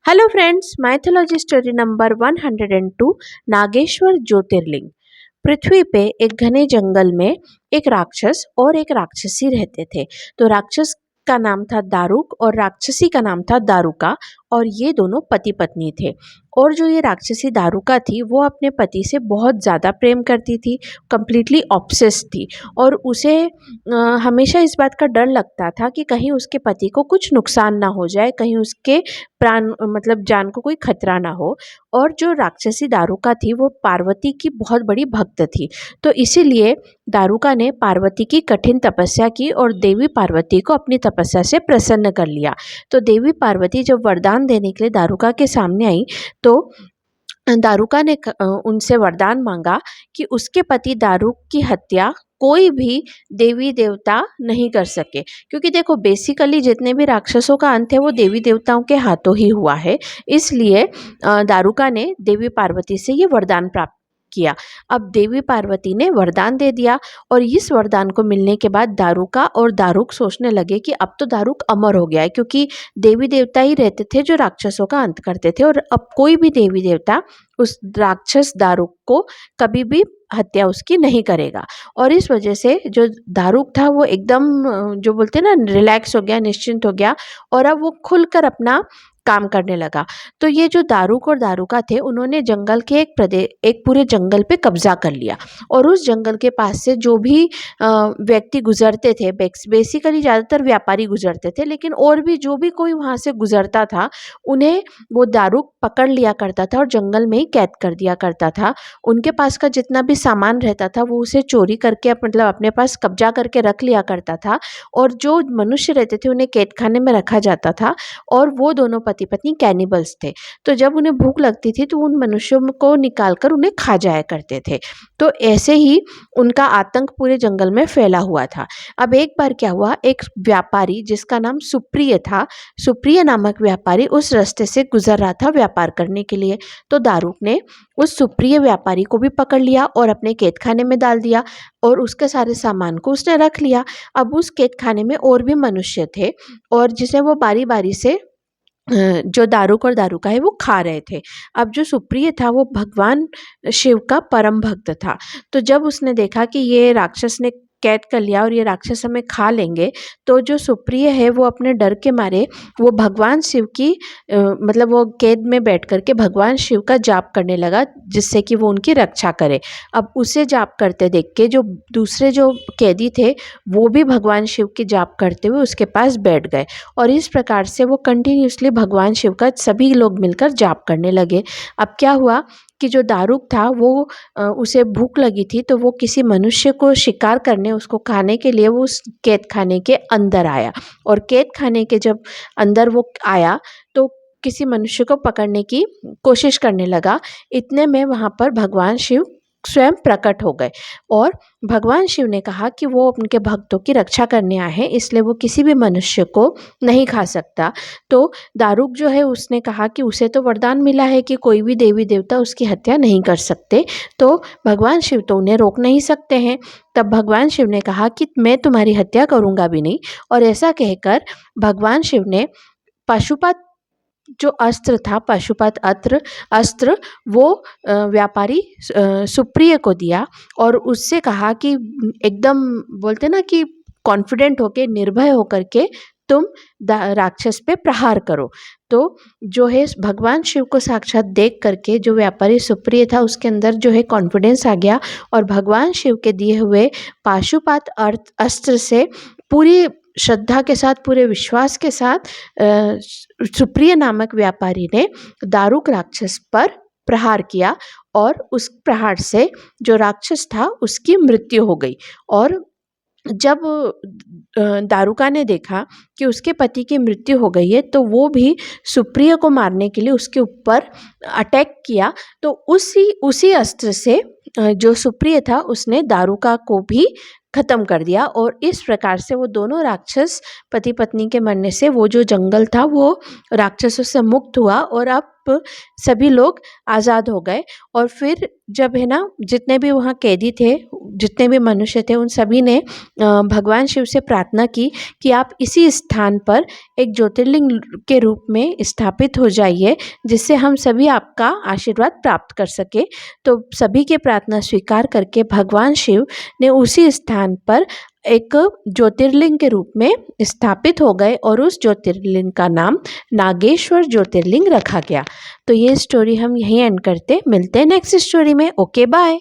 Hello friends, mythology story number 102 Nageshwar Jyotirlinga. पृथ्वी पे एक घने जंगल में एक राक्षस और एक राक्षसी रहते थे। तो राक्षस का नाम था दारुक और राक्षसी का नाम था दारुका, और ये दोनों पति पत्नी थे। और जो ये राक्षसी दारुका थी वो अपने पति से बहुत ज़्यादा प्रेम करती थी, कंप्लीटली ऑब्सेस्ड थी। और उसे हमेशा इस बात का डर लगता था कि कहीं उसके पति को कुछ नुकसान ना हो जाए, कहीं उसके प्राण मतलब जान को कोई खतरा ना हो। और जो राक्षसी दारुका थी वो पार्वती की बहुत बड़ी भक्त थी। तो इसीलिए दारुका ने पार्वती की कठिन तपस्या की और देवी पार्वती को अपनी तपस्या से प्रसन्न कर लिया। तो देवी पार्वती जब वरदान देने के लिए दारुका के सामने आई, तो दारुका ने उनसे वरदान मांगा कि उसके पति दारुक की हत्या कोई भी देवी देवता नहीं कर सके। क्योंकि देखो, बेसिकली जितने भी राक्षसों का अंत है वो देवी देवताओं के हाथों ही हुआ है। इसलिए दारुका ने देवी पार्वती से ये वरदान प्राप्त किया। अब देवी पार्वती ने वरदान दे दिया, और इस वरदान को मिलने के बाद दारुका और दारुक सोचने लगे कि अब तो दारुक अमर हो गया है, क्योंकि देवी देवता ही रहते थे जो राक्षसों का अंत करते थे, और अब कोई भी देवी देवता उस राक्षस दारुक को कभी भी हत्या उसकी नहीं करेगा। और इस वजह से जो दारुक था वो एकदम जो बोलते हैं ना, रिलैक्स हो गया, निश्चिंत हो गया, और अब वो खुलकर अपना काम करने लगा। तो ये जो दारुक और दारुका थे, उन्होंने जंगल के एक पूरे जंगल पे कब्जा कर लिया। और उस जंगल के पास से जो भी व्यक्ति गुजरते थे, बेसिकली ज़्यादातर व्यापारी गुजरते थे, लेकिन और भी जो भी कोई वहाँ से गुजरता था, उन्हें वो दारुक पकड़ लिया करता था और जंगल में ही कैद कर दिया करता था। उनके पास का जितना भी सामान रहता था वो उसे चोरी करके मतलब अपने पास कब्जा करके रख लिया करता था। और जो मनुष्य रहते थे उन्हें कैद खाने में रखा जाता था। और वो दोनों पति पत्नी कैनिबल्स थे। तो जब उन्हें भूख लगती थी तो उन मनुष्यों को निकाल कर उन्हें खा जाया करते थे। तो ऐसे ही उनका आतंक पूरे जंगल में फैला हुआ था। अब एक बार क्या हुआ, एक व्यापारी जिसका नाम सुप्रिय था, सुप्रिय नामक व्यापारी उस रास्ते से गुजर रहा था व्यापार करने के लिए। तो दारुक ने उस सुप्रिय व्यापारी को भी पकड़ लिया और अपने कैद खाने में डाल दिया, और उसके सारे सामान को उसने रख लिया। अब उस कैद खाने में और भी मनुष्य थे, और जिसे वो बारी बारी से जो दारुक और दारुका है वो खा रहे थे। अब जो सुप्रिय था वो भगवान शिव का परम भक्त था। तो जब उसने देखा कि ये राक्षस ने कैद कर लिया और ये राक्षस हमें खा लेंगे, तो जो सुप्रिय है वो अपने डर के मारे वो भगवान शिव की मतलब वो कैद में बैठ करके भगवान शिव का जाप करने लगा, जिससे कि वो उनकी रक्षा करे। अब उसे जाप करते देख के जो दूसरे जो कैदी थे वो भी भगवान शिव की जाप करते हुए उसके पास बैठ गए। और इस प्रकार से वो कंटिन्यूसली भगवान शिव का सभी लोग मिलकर जाप करने लगे। अब क्या हुआ कि जो दारुक था वो उसे भूख लगी थी, तो वो किसी मनुष्य को शिकार करने, उसको खाने के लिए वो उस कैद खाने के अंदर आया। और कैद खाने के जब अंदर वो आया तो किसी मनुष्य को पकड़ने की कोशिश करने लगा। इतने में वहाँ पर भगवान शिव स्वयं प्रकट हो गए, और भगवान शिव ने कहा कि वो उनके भक्तों की रक्षा करने आए हैं, इसलिए वो किसी भी मनुष्य को नहीं खा सकता। तो दारुक जो है उसने कहा कि उसे तो वरदान मिला है कि कोई भी देवी देवता उसकी हत्या नहीं कर सकते, तो भगवान शिव तो उन्हें रोक नहीं सकते हैं। तब भगवान शिव ने कहा कि मैं तुम्हारी हत्या करूँगा भी नहीं। और ऐसा कहकर भगवान शिव ने पाशुपत जो अस्त्र था, पाशुपत अस्त्र वो व्यापारी सुप्रिय को दिया, और उससे कहा कि एकदम बोलते ना कि कॉन्फिडेंट होके, निर्भय होकर के तुम राक्षस पे प्रहार करो। तो जो है भगवान शिव को साक्षात देख करके जो व्यापारी सुप्रिय था उसके अंदर जो है कॉन्फिडेंस आ गया, और भगवान शिव के दिए हुए पाशुपत अस्त्र से पूरी श्रद्धा के साथ, पूरे विश्वास के साथ सुप्रिय नामक व्यापारी ने दारुक राक्षस पर प्रहार किया, और उस प्रहार से जो राक्षस था उसकी मृत्यु हो गई। और जब दारुका ने देखा कि उसके पति की मृत्यु हो गई है, तो वो भी सुप्रिय को मारने के लिए उसके ऊपर अटैक किया। तो उसी अस्त्र से जो सुप्रिय था उसने दारुका को भी खत्म कर दिया। और इस प्रकार से वो दोनों राक्षस पति पत्नी के मरने से वो जो जंगल था वो राक्षसों से मुक्त हुआ, और अब सभी लोग आज़ाद हो गए। और फिर जब है ना जितने भी वहाँ कैदी थे, जितने भी मनुष्य थे, उन सभी ने भगवान शिव से प्रार्थना की कि आप इसी स्थान पर एक ज्योतिर्लिंग के रूप में स्थापित हो जाइए, जिससे हम सभी आपका आशीर्वाद प्राप्त कर सके। तो सभी के प्रार्थना स्वीकार करके भगवान शिव ने उसी स्थान पर एक ज्योतिर्लिंग के रूप में स्थापित हो गए और उस ज्योतिर्लिंग का नाम नागेश्वर ज्योतिर्लिंग रखा गया। तो ये स्टोरी हम यहीं एंड करते, मिलते हैं नेक्स्ट स्टोरी में। Okay bye.